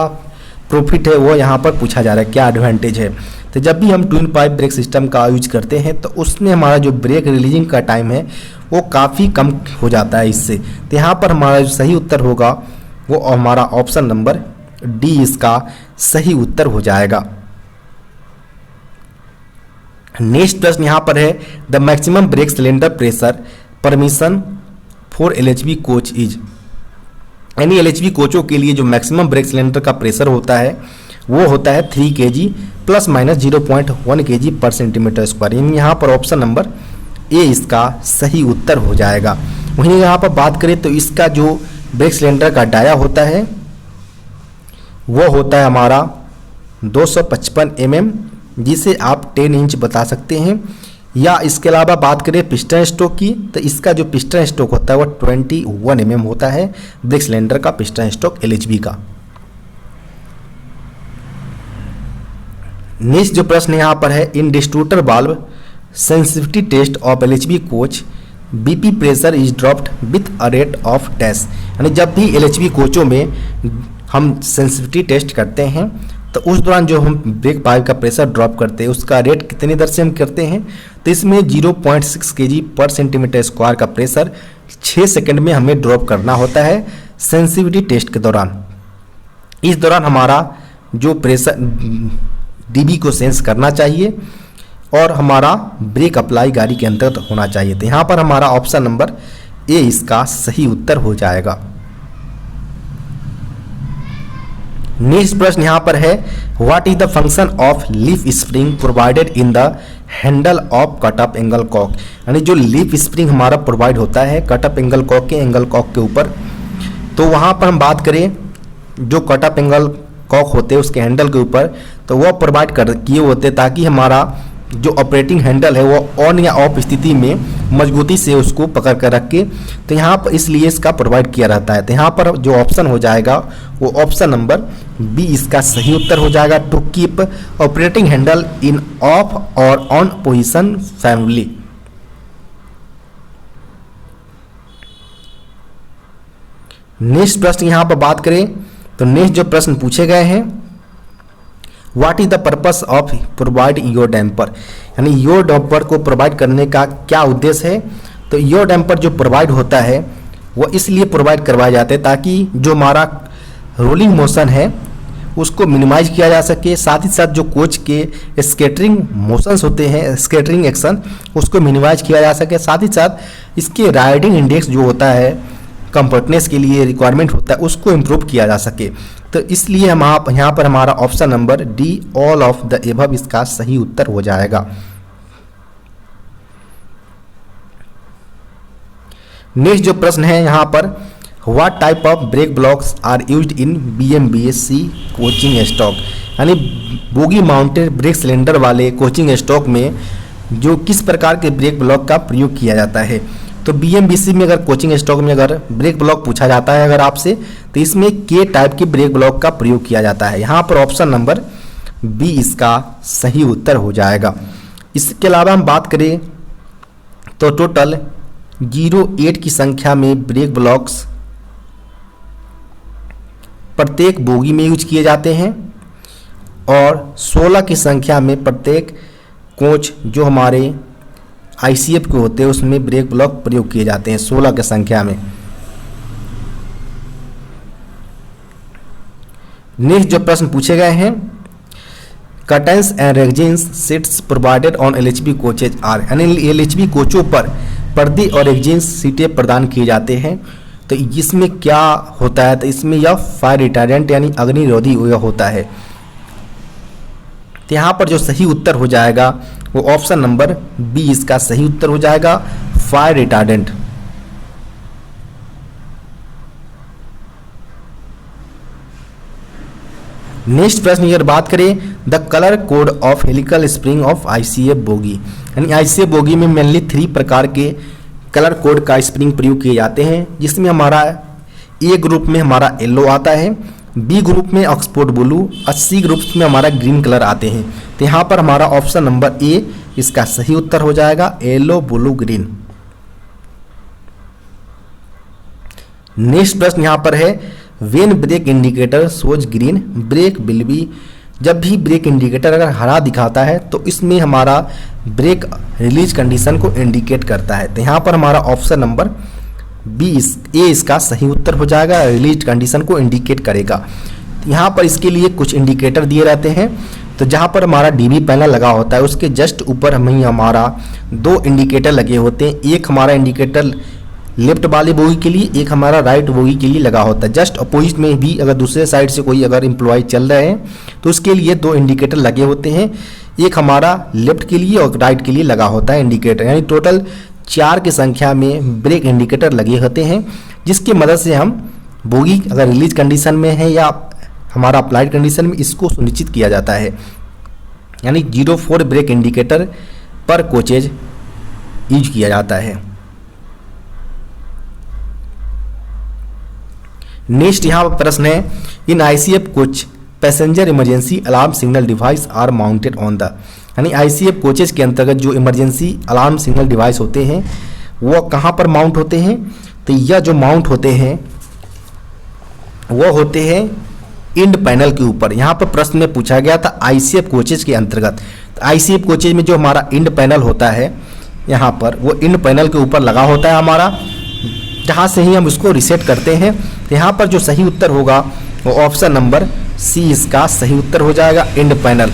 प्रॉफिट है वो यहाँ पर पूछा जा रहा है, क्या एडवांटेज है। तो जब भी हम ट्विन पाइप ब्रेक सिस्टम का यूज करते हैं तो उसमें हमारा जो ब्रेक रिलीजिंग का टाइम है वो काफ़ी कम हो जाता है इससे। तो यहाँ पर हमारा जो सही उत्तर होगा वो हमारा ऑप्शन नंबर डी इसका सही उत्तर हो जाएगा। नेक्स्ट प्रश्न यहाँ पर है, the maximum brake cylinder pressure permission for LHV coach is, यानी LHV कोचों के लिए जो मैक्सिमम ब्रेक सिलेंडर का प्रेशर होता है वो होता है 3 kg ± 0.1 kg पर सेंटीमीटर स्क्वायर, यानी यहाँ पर ऑप्शन नंबर ए इसका सही उत्तर हो जाएगा। वहीं यहाँ पर बात करें तो इसका जो ब्रेक सिलेंडर का डाया होता है वो होता है हमारा 255 mm, जिसे आप 10 इंच बता सकते हैं। या इसके अलावा बात करें पिस्टन स्ट्रोक की, तो इसका जो पिस्टन स्ट्रोक होता है वो 21 mm होता है, ब्रेक सिलेंडर का पिस्टन स्ट्रोक LHV का। नेक्स्ट जो प्रश्न यहाँ पर है, in distributor valve sensitivity test of LHV coach BP pressure is dropped with a rate of dash, यानी जब भी LHV कोचों में हम सेंसिटिविटी टेस्ट करते हैं तो उस दौरान जो हम ब्रेक पाइप का प्रेशर ड्रॉप करते हैं उसका रेट कितनी दर से हम करते हैं। तो इसमें 0.6 kg पर सेंटीमीटर स्क्वायर का प्रेशर 6 सेकंड में हमें ड्रॉप करना होता है सेंसिटिविटी टेस्ट के दौरान। इस दौरान हमारा जो प्रेशर DB को सेंस करना चाहिए और हमारा ब्रेक अप्लाई गाड़ी के अंतर्गत होना चाहिए। तो यहाँ पर हमारा ऑप्शन नंबर ए इसका सही उत्तर हो जाएगा। नेक्स्ट प्रश्न यहाँ पर है, what is the function of leaf spring provided in the handle of cut up angle Kock, यानी जो लीफ स्प्रिंग हमारा प्रोवाइड होता है कट अप एंगल कॉक के ऊपर, तो वहाँ पर हम बात करें जो कट अप एंगल कॉक होते हैं उसके हैंडल के ऊपर, तो वो प्रोवाइड कर किए होते ताकि हमारा जो ऑपरेटिंग हैंडल है वो ऑन या ऑफ स्थिति में मजबूती से उसको पकड़ कर रख के, तो यहाँ पर इसलिए इसका प्रोवाइड किया रहता है। तो यहाँ पर जो ऑप्शन हो जाएगा वो ऑप्शन नंबर बी इसका सही उत्तर हो जाएगा, to keep operating handle in off और ऑन पोजिशन फैमिली। नेक्स्ट प्रश्न यहाँ पर बात करें तो नेक्स्ट जो प्रश्न पूछे गए हैं, what is the purpose of provide your damper, यानी योर डैम्पर को प्रोवाइड करने का क्या उद्देश्य है। तो योर डैम्पर जो प्रोवाइड होता है वो इसलिए प्रोवाइड करवाए जाते हैं ताकि जो हमारा रोलिंग मोशन है उसको मिनिमाइज किया जा सके, साथ ही साथ जो कोच के स्केटरिंग मोशंस होते हैं, स्केटरिंग एक्शन, उसको मिनिमाइज किया जा सके, साथ ही साथ इसके राइडिंग इंडेक्स जो होता है कंफर्टनेस के लिए रिक्वायरमेंट होता है उसको इम्प्रूव किया जा सके। तो इसलिए हम आप यहाँ पर हमारा option number D all of the above इसका सही उत्तर हो जाएगा। नेक्स्ट जो प्रश्न है यहाँ पर, what type of brake blocks are used in BMBSC coaching stock, यानी बोगी माउंटेड ब्रेक सिलेंडर वाले कोचिंग स्टॉक में जो किस प्रकार के ब्रेक ब्लॉक का प्रयोग किया जाता है। तो बीएमबीसी में अगर कोचिंग स्टॉक में अगर ब्रेक ब्लॉक पूछा जाता है अगर आपसे, तो इसमें के टाइप के ब्रेक ब्लॉक का प्रयोग किया जाता है। यहाँ पर ऑप्शन नंबर बी इसका सही उत्तर हो जाएगा। इसके अलावा हम बात करें तो टोटल 08 की संख्या में ब्रेक ब्लॉक्स प्रत्येक बोगी में यूज किए जाते हैं और 16 की संख्या में प्रत्येक कोच जो हमारे आईसीएफ के होते हैं उसमें ब्रेक ब्लॉक प्रयोग किए जाते हैं 16 की संख्या में। नेक्स्ट जो प्रश्न पूछे गए हैं, curtains and rexine seats provided on LHB coaches are, यानी एलएचबी कोचों पर पर्दे और रेगजिन्स सीटें प्रदान किए जाते हैं। तो इसमें क्या होता है, तो इसमें यह फायर रिटार्डेंट यानी अग्निरोधी होता है। तो यहाँ पर जो सही उत्तर हो जाएगा वो ऑप्शन नंबर बी इसका सही उत्तर हो जाएगा, फायर रिटार्डेंट। नेक्स्ट प्रश्न अगर बात करें, the colour code of helical spring of ICF bogie, यानी आईसीएफ बोगी में मेनली 3 प्रकार के कलर कोड का स्प्रिंग प्रयोग किए जाते हैं, जिसमें हमारा ए ग्रुप में हमारा येलो आता है, बी ग्रुप में ऑक्सफोर्ड ब्लू और सी ग्रुप में हमारा ग्रीन कलर आते हैं। तो यहाँ पर हमारा ऑप्शन नंबर ए इसका सही उत्तर हो जाएगा, येलो ब्लू ग्रीन। नेक्स्ट प्रश्न यहाँ पर है, when brake indicator shows green brake will be, जब भी ब्रेक इंडिकेटर अगर हरा दिखाता है तो इसमें हमारा ब्रेक रिलीज कंडीशन को इंडिकेट करता है। तो यहाँ पर हमारा ऑप्शन नंबर बी ए इसका सही उत्तर हो जाएगा, रिलीज कंडीशन को इंडिकेट करेगा। तो यहाँ पर इसके लिए कुछ इंडिकेटर दिए रहते हैं, तो जहाँ पर हमारा डीबी पैनल लगा होता है उसके जस्ट ऊपर हमें हमारा 2 इंडिकेटर लगे होते हैं। एक हमारा इंडिकेटर लेफ्ट वाली बोगी के लिए, एक हमारा राइट बोगी के लिए लगा होता है। जस्ट अपोजिट में भी अगर दूसरे साइड से कोई अगर एम्प्लॉय चल रहे हैं तो उसके लिए 2 इंडिकेटर लगे होते हैं, एक हमारा लेफ्ट के लिए और राइट के लिए लगा होता है इंडिकेटर। यानी टोटल 4 की संख्या में ब्रेक इंडिकेटर लगे होते हैं, जिसकी मदद से हम बोगी अगर रिलीज कंडीशन में है या हमारा अप्लाइड कंडीशन में इसको सुनिश्चित किया जाता है। यानी 04 brake indicator per coaches use किया जाता है। नेक्स्ट यहाँ पर प्रश्न है, in ICF coach passenger emergency alarm signal device are mounted on the, यानी आईसीएफ कोचेज के अंतर्गत जो इमरजेंसी अलार्म सिग्नल डिवाइस होते हैं वो कहाँ पर माउंट होते हैं, तो यह जो माउंट होते हैं वो होते हैं इंड पैनल के ऊपर। यहाँ पर प्रश्न में पूछा गया था आईसीएफ कोचेज के अंतर्गत, तो आईसीएफ कोचेज में जो हमारा इंड पैनल होता है यहाँ पर वो इंड पैनल के ऊपर लगा होता है हमारा, जहाँ से ही हम उसको रीसेट करते हैं। तो यहाँ पर जो सही उत्तर होगा वो ऑप्शन नंबर सी इसका सही उत्तर हो जाएगा, इंड पैनल।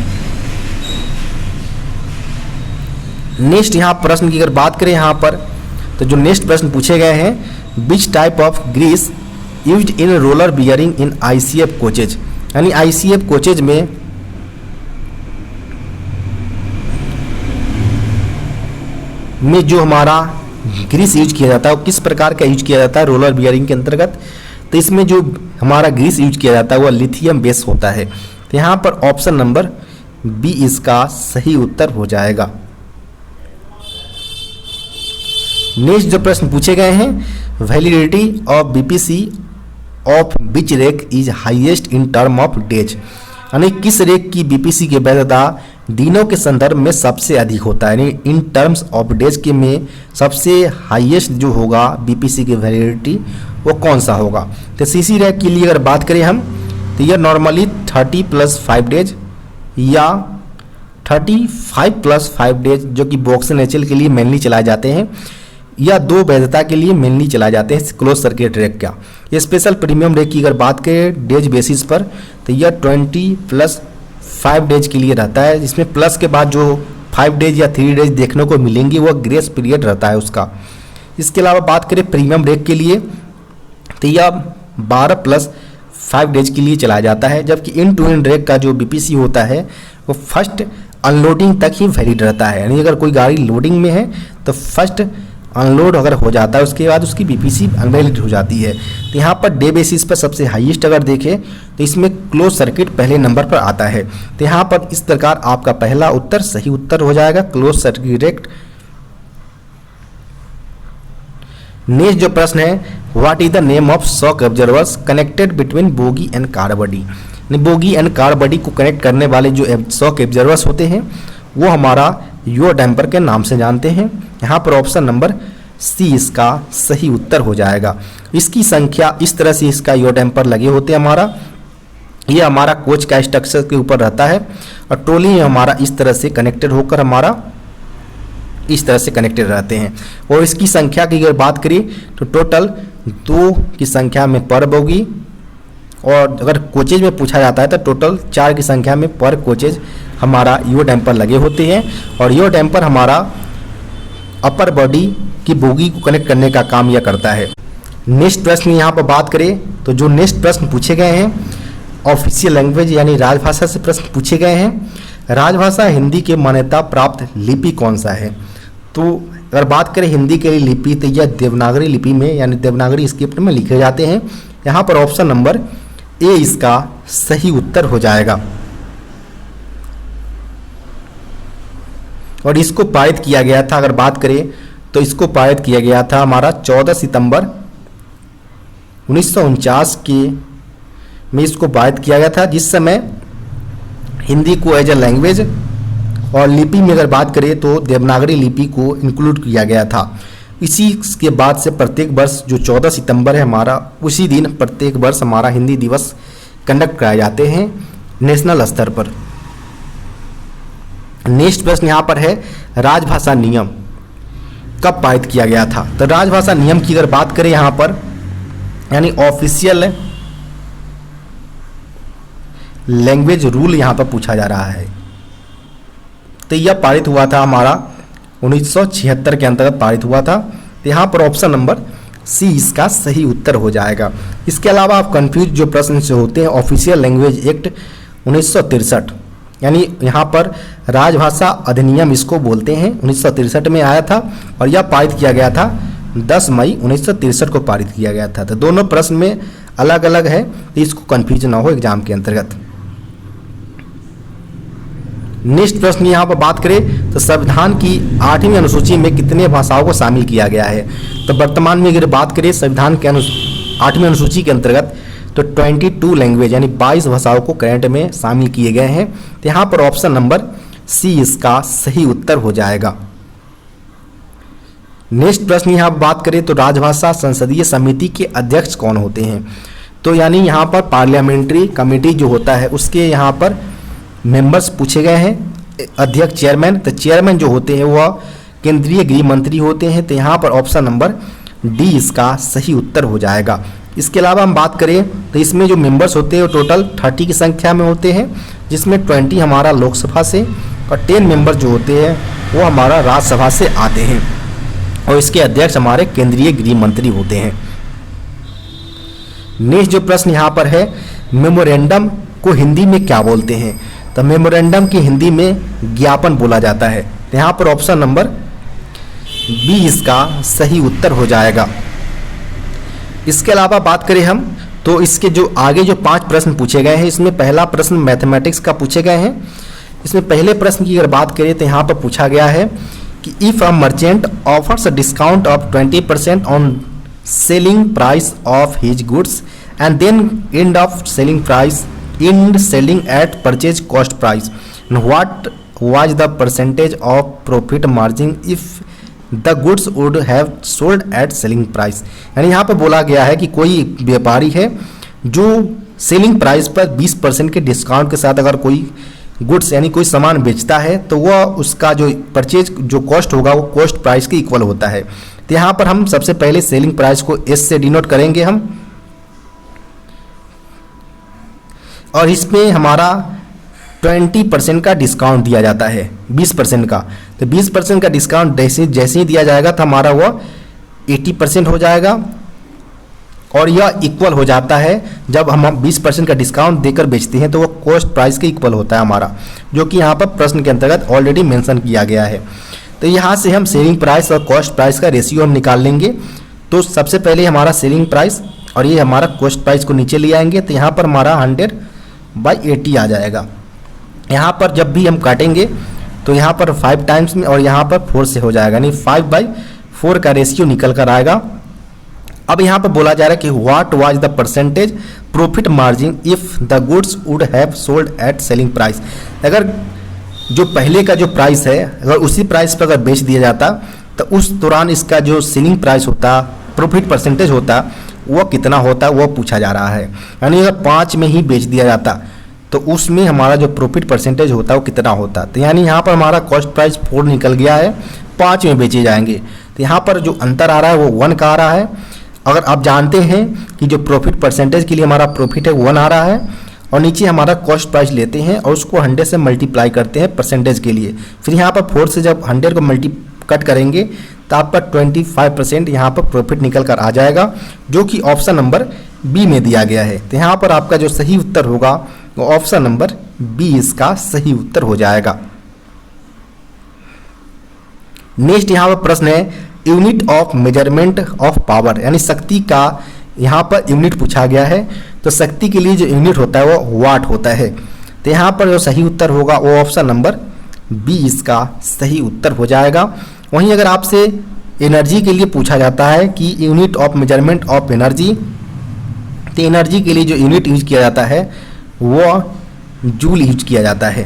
नेक्स्ट यहाँ प्रश्न की अगर बात करें यहाँ पर, तो जो नेक्स्ट प्रश्न पूछे गए हैं, which type of grease used in roller bearing in ICF coaches, यानी आईसीएफ कोचेज में जो हमारा ग्रीस यूज किया जाता है वो किस प्रकार का यूज किया जाता है रोलर बियरिंग के अंतर्गत। तो इसमें जो हमारा ग्रीस यूज किया जाता है वो लिथियम बेस होता है। तो यहाँ पर ऑप्शन नंबर बी इसका सही उत्तर हो जाएगा। नेक्स्ट जो प्रश्न पूछे गए हैं, validity of BPC of which rake is highest in term of days, यानी किस रेक की बीपीसी की वैधता दिनों के संदर्भ में सबसे अधिक होता है, यानी इन टर्म्स ऑफ डेज के में सबसे हाईएस्ट जो होगा बीपीसी की वैलिडिटी वो कौन सा होगा। तो सीसी रैक के लिए अगर बात करें हम, तो यह नॉर्मली 30+5 डेज या 35+5 डेज जो कि बॉक्स एनएचएल के लिए मेनली चलाए जाते हैं, या 2 वैधता के लिए मेनली चलाए जाते हैं क्लोज सर्किट रैक का। ये स्पेशल प्रीमियम रैक की अगर बात करें डेज बेसिस पर, तो यह 20+5 डेज के लिए रहता है, जिसमें प्लस के बाद जो 5 डेज या 3 डेज देखने को मिलेंगी वो ग्रेस पीरियड रहता है उसका। इसके अलावा बात करें प्रीमियम रैक के लिए, तो यह 12+5 डेज के लिए चलाया जाता है, जबकि इन टू इन रैक का जो बीपीसी होता है वो फर्स्ट अनलोडिंग तक ही वैलिड रहता है। यानी अगर कोई गाड़ी लोडिंग में है तो फर्स्ट अनलोड अगर हो जाता है उसके बाद उसकी बीपीसी अनवैलिड हो जाती है। तो यहाँ पर डे बेसिस पर सबसे हाईएस्ट अगर देखें तो इसमें क्लोज सर्किट पहले नंबर पर आता है। तो यहाँ पर इस प्रकार आपका पहला उत्तर सही उत्तर हो जाएगा, क्लोज सर्किट रैक नेक्स्ट जो प्रश्न है, what is the name of shock observers connected between bogie and car body. Bogie and car body को कनेक्ट करने वाले जो शॉक ऑब्जर्वर्स होते हैं वो हमारा यो डैम्पर के नाम से जानते हैं। यहाँ पर ऑप्शन नंबर सी इसका सही उत्तर हो जाएगा। इसकी संख्या इस तरह से इसका यो डैम्पर लगे होते हैं हमारा, ये हमारा कोच का स्ट्रक्चर के ऊपर रहता है और ट्रोली हमारा इस तरह से कनेक्टेड होकर हमारा इस तरह से कनेक्टेड रहते हैं। और इसकी संख्या की अगर बात करें तो टोटल 2 की संख्या में पर बोगी, और अगर कोचेज में पूछा जाता है तो टोटल 4 की संख्या में पर कोचेज हमारा यो डैम्पर लगे होते हैं। और यो डैम्पर हमारा अपर बॉडी की बोगी को कनेक्ट करने का काम यह करता है। नेक्स्ट प्रश्न यहाँ पर बात करें तो जो नेक्स्ट प्रश्न पूछे गए हैं ऑफिशियल लैंग्वेज यानी राजभाषा से प्रश्न पूछे गए हैं। राजभाषा हिंदी के मान्यता प्राप्त लिपि कौन सा है। तो अगर बात करें हिंदी के लिए लिपि तो यह देवनागरी लिपि में यानी देवनागरी स्क्रिप्ट में लिखे जाते हैं। यहाँ पर ऑप्शन नंबर ए इसका सही उत्तर हो जाएगा। और इसको पारित किया गया था, अगर बात करें तो इसको पारित किया गया था हमारा 14 सितंबर 1949 के में इसको पारित किया गया था, जिस समय हिंदी को एज ए लैंग्वेज और लिपि में अगर बात करें तो देवनागरी लिपि को इंक्लूड किया गया था। इसी के बाद से प्रत्येक वर्ष जो 14 सितंबर है हमारा, उसी दिन प्रत्येक वर्ष हमारा हिंदी दिवस कंडक्ट कराए जाते हैं नेशनल स्तर पर। नेक्स्ट प्रश्न यहाँ पर है, राजभाषा नियम कब पारित किया गया था। तो राजभाषा नियम की अगर बात करें यहाँ पर यानी ऑफिशियल लैंग्वेज रूल यहाँ पर पूछा जा रहा है, तो यह पारित हुआ था हमारा 1976 के अंतर्गत पारित हुआ था। तो यहाँ पर ऑप्शन नंबर सी इसका सही उत्तर हो जाएगा। इसके अलावा आप कंफ्यूज जो प्रश्न से होते हैं, ऑफिशियल लैंग्वेज एक्ट 1963 यानी यहाँ पर राजभाषा अधिनियम इसको बोलते हैं, 1963 में आया था और यह पारित किया गया था 10 मई 1963 को पारित किया गया था। तो दोनों प्रश्न में अलग अलग है, तो इसको कंफ्यूज ना हो एग्जाम के अंतर्गत। नेक्स्ट प्रश्न यहाँ पर बात करें तो संविधान की 8वीं अनुसूची में कितने भाषाओं को शामिल किया गया है। तो वर्तमान में अगर बात करें संविधान के 8वीं अनुसूची के अंतर्गत तो 22 लैंग्वेज यानी 22 भाषाओं को करंट में शामिल किए गए हैं। तो यहाँ पर ऑप्शन नंबर सी इसका सही उत्तर हो जाएगा। नेक्स्ट प्रश्न यहाँ पर बात करें तो राजभाषा संसदीय समिति के अध्यक्ष कौन होते हैं। तो यानी यहाँ पर पार्लियामेंट्री कमेटी जो होता है उसके यहाँ पर मेंबर्स पूछे गए हैं, अध्यक्ष चेयरमैन। तो चेयरमैन जो होते हैं वह केंद्रीय गृह मंत्री होते हैं। तो यहाँ पर ऑप्शन नंबर डी इसका सही उत्तर हो जाएगा। इसके अलावा हम बात करें तो इसमें जो मेंबर्स होते हैं वो टोटल 30 की संख्या में होते हैं, जिसमें 20 हमारा लोकसभा से और 10 मेंबर जो होते हैं वो हमारा राज्यसभा से आते हैं और इसके अध्यक्ष हमारे केंद्रीय गृह मंत्री होते हैं। नेक्स्ट जो प्रश्न यहाँ पर है, मेमोरेंडम को हिंदी में क्या बोलते हैं। तो मेमोरेंडम की हिंदी में ज्ञापन बोला जाता है। तो यहाँ पर ऑप्शन नंबर बी इसका सही उत्तर हो जाएगा। इसके अलावा बात करें हम तो इसके जो आगे जो 5 प्रश्न पूछे गए हैं, इसमें पहला प्रश्न मैथमेटिक्स का पूछे गए हैं। इसमें पहले प्रश्न की अगर बात करें तो यहाँ पर पूछा गया है कि if a merchant offers a discount of 20% on selling price of his goods and then and of selling price in selling at purchase cost price, and what was the percentage of profit margin if the goods would have sold at selling price। यानी यहाँ पर बोला गया है कि कोई व्यापारी है जो सेलिंग प्राइस पर 20% के डिस्काउंट के साथ अगर कोई गुड्स यानी कोई सामान बेचता है तो वह उसका जो परचेज जो कॉस्ट होगा वो कॉस्ट प्राइस के इक्वल होता है। तो यहाँ पर हम सबसे पहले सेलिंग प्राइस को एस से डिनोट करेंगे हम, और इसमें हमारा 20% का डिस्काउंट दिया जाता है 20% का। तो 20% का डिस्काउंट जैसे ही दिया जाएगा तो हमारा वह 80% हो जाएगा और यह इक्वल हो जाता है जब हम 20% का डिस्काउंट देकर बेचते हैं तो वह कॉस्ट प्राइस के इक्वल होता है हमारा, जो कि यहाँ पर प्रश्न के अंतर्गत ऑलरेडी मेंशन किया गया है। तो यहाँ से हम सेलिंग प्राइस और कॉस्ट प्राइस का रेशियो हम निकाल लेंगे। तो सबसे पहले हमारा सेलिंग प्राइस और ये हमारा कॉस्ट प्राइस को नीचे ले आएंगे तो यहाँ पर हमारा 100/80 आ जाएगा। यहाँ पर जब भी हम काटेंगे तो यहाँ पर 5 टाइम्स में और यहाँ पर 4 से हो जाएगा, यानी 5/4 का रेशियो निकल कर आएगा अब यहाँ पर बोला जा रहा है कि what was the percentage profit margin if the goods would have sold at selling price. अगर जो पहले का जो प्राइस है अगर उसी प्राइस पर अगर बेच दिया जाता तो उस दौरान इसका जो सेलिंग प्राइस होता, प्रॉफिट परसेंटेज होता, वो कितना होता वो पूछा जा रहा है। यानी अगर 5 में ही बेच दिया जाता तो उसमें हमारा जो प्रॉफिट परसेंटेज होता वो कितना होता। तो यानी यहाँ पर हमारा कॉस्ट प्राइस 4 निकल गया है, 5 में बेचे जाएंगे। तो यहाँ पर जो अंतर आ रहा है वो 1 का आ रहा है। अगर आप जानते हैं कि जो प्रॉफिट परसेंटेज के लिए हमारा प्रॉफिट है 1 आ रहा है और नीचे हमारा कॉस्ट प्राइस लेते हैं और उसको 100 से मल्टीप्लाई करते हैं परसेंटेज के लिए, फिर यहाँ पर 4 से जब 100 को कट करेंगे तो आपका 25% यहाँ पर प्रॉफिट निकल कर आ जाएगा, जो कि ऑप्शन नंबर बी में दिया गया है। तो यहाँ पर आपका जो सही उत्तर होगा वो ऑप्शन नंबर बी इसका सही उत्तर हो जाएगा। नेक्स्ट यहाँ पर प्रश्न है unit of measurement of power, यानी शक्ति का यहाँ पर यूनिट पूछा गया है। तो शक्ति के लिए जो यूनिट होता है वो वाट होता है। तो यहाँ पर जो सही उत्तर होगा वो ऑप्शन नंबर बी इसका सही उत्तर हो जाएगा। वहीं अगर आपसे एनर्जी के लिए पूछा जाता है कि unit of measurement of energy, तो एनर्जी के लिए जो यूनिट यूज किया जाता है वो जूल यूज किया जाता है।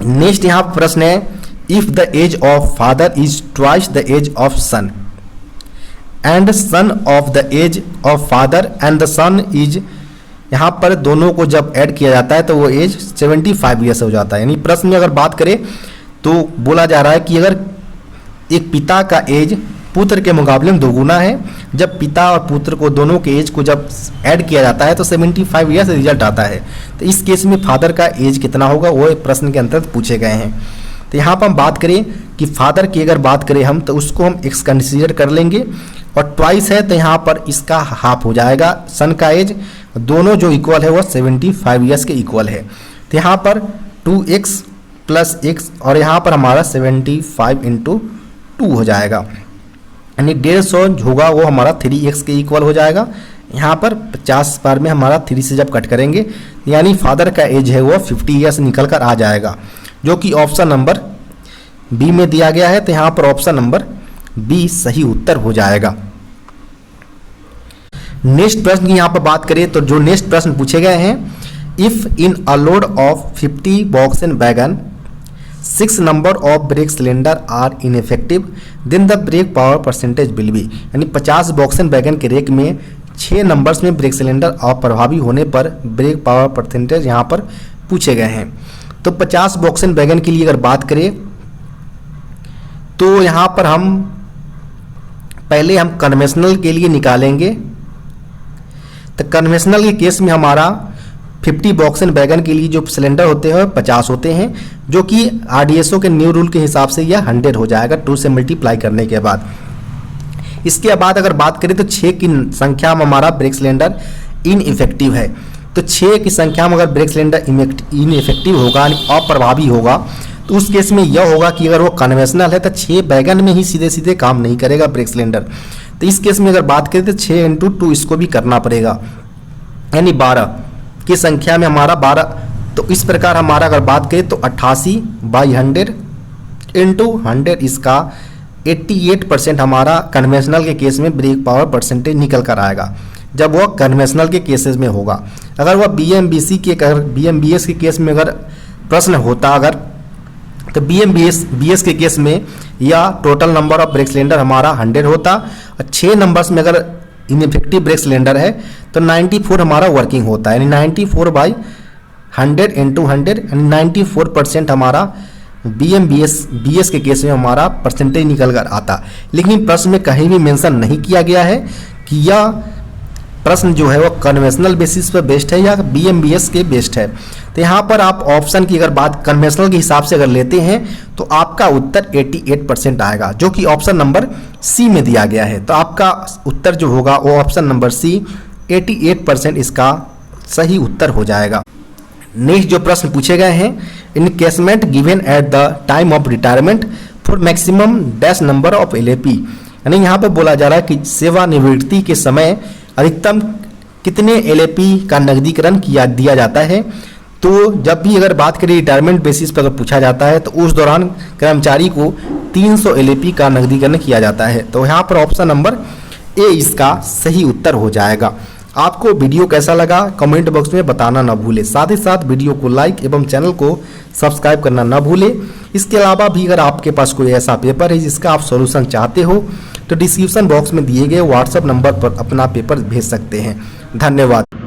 नेक्स्ट यहाँ पर प्रश्न है if the age of father is twice the age of son and son of the age of father and the son is, यहाँ पर दोनों को जब ऐड किया जाता है तो वो एज 75 ईयर्स हो जाता है। यानी प्रश्न में अगर बात करें तो बोला जा रहा है कि अगर एक पिता का एज पुत्र के मुकाबले में 2 गुना है, जब पिता और पुत्र को दोनों के एज को जब ऐड किया जाता है तो 75 ईयर्स रिजल्ट आता है। तो इस केस में फादर का एज कितना होगा वो प्रश्न के अंतर्गत पूछे गए हैं। तो यहाँ पर हम बात करें कि फादर की अगर बात करें हम तो उसको हम एक्स कंसीडर कर लेंगे और ट्वाइस है तो यहाँ पर इसका हाफ हो जाएगा सन का एज, दोनों जो इक्वल है वो 75 ईयर्स के इक्वल है। तो यहाँ पर 2x + x और यहाँ पर हमारा 75 × 2 हो जाएगा, यानी 150 होगा वो हमारा 3x के इक्वल हो जाएगा। यहाँ पर 50 बार में हमारा 3 से जब कट करेंगे यानी फादर का एज है वो 50 ईयर्स निकल कर आ जाएगा, जो कि ऑप्शन नंबर बी में दिया गया है। तो यहाँ पर ऑप्शन नंबर बी सही उत्तर हो जाएगा। नेक्स्ट प्रश्न की यहाँ पर बात करें तो जो नेक्स्ट प्रश्न पूछे गए हैं if in a load of 50 box and wagon 6 number of brake cylinder are ineffective then the brake power percentage will be, यानी 50 बॉक्स एंड वैगन के रेक में 6 नंबर्स में ब्रेक सिलेंडर अप्रभावी होने पर ब्रेक पावर परसेंटेज यहाँ पर पूछे गए हैं। तो 50 बॉक्स एंड वैगन के लिए अगर बात करें तो यहाँ पर हम पहले हम कन्वेंशनल के लिए निकालेंगे। तो कन्वेंशनल के केस में हमारा 50 बॉक्स एंड वैगन के लिए जो सिलेंडर होते हैं 50 होते हैं, जो कि आरडीएसओ के न्यू रूल के हिसाब से यह 100 हो जाएगा 2 से मल्टीप्लाई करने के बाद। इसके बाद अगर बात करें तो 6 की संख्या में हमारा ब्रेक सिलेंडर इनइफेक्टिव है। तो 6 की संख्या में अगर ब्रेक सिलेंडर इनइफेक्टिव होगा, अप्रभावी होगा, तो उस केस में यह होगा कि अगर वो कन्वेंशनल है तो 6 वैगन में ही सीधे सीधे काम नहीं करेगा ब्रेक सिलेंडर। तो इस केस में अगर बात करें तो 6 × 2 इसको भी करना पड़ेगा, यानी 12 की संख्या में हमारा 12। तो इस प्रकार हमारा अगर बात करें तो 88/100 × 100 इसका 88% हमारा कन्वेंशनल के केस में ब्रेक पावर परसेंटेज निकल कर आएगा, जब वह कन्वेंशनल के केसेस में होगा। अगर वह BMBS के केस में अगर प्रश्न होता अगर तो BS के केस में या total number of brake cylinder हमारा 100 होता और 6 नंबर्स में अगर इनइफेक्टिव ब्रेक सिलेंडर है तो 94 हमारा वर्किंग होता है, यानी 94/100 × 100 यानी 94% हमारा BS के केस में हमारा परसेंटेज निकल कर आता। लेकिन प्रश्न में कहीं भी मेंशन नहीं किया गया है कि यह प्रश्न जो है वो कन्वेंशनल बेसिस पर बेस्ड है या BMBS के बेस्ड है। तो यहाँ पर आप ऑप्शन की अगर बात कन्वेंशनल के हिसाब से अगर लेते हैं तो आपका उत्तर 88% आएगा, जो कि ऑप्शन नंबर सी में दिया गया है। तो आपका उत्तर जो होगा वो ऑप्शन नंबर सी 88% इसका सही उत्तर हो जाएगा। नेक्स्ट जो प्रश्न पूछे गए हैं encasement given at the time of retirement for maximum dash number of LAP, यानी यहाँ पर बोला जा रहा है कि सेवानिवृत्ति के समय अधिकतम कितने LAP का नकदीकरण दिया जाता है। तो जब भी अगर बात करें रिटायरमेंट बेसिस पर अगर पूछा जाता है तो उस दौरान कर्मचारी को 300 LAP का नकदीकरण किया जाता है। तो यहाँ पर ऑप्शन नंबर ए इसका सही उत्तर हो जाएगा। आपको वीडियो कैसा लगा कमेंट बॉक्स में बताना ना भूलें। साथ ही साथ वीडियो को लाइक एवं चैनल को सब्सक्राइब करना ना भूलें। इसके अलावा भी अगर आपके पास कोई ऐसा पेपर है जिसका आप सॉल्यूशन चाहते हो तो डिस्क्रिप्शन बॉक्स में दिए गए व्हाट्सएप नंबर पर अपना पेपर भेज सकते हैं। धन्यवाद।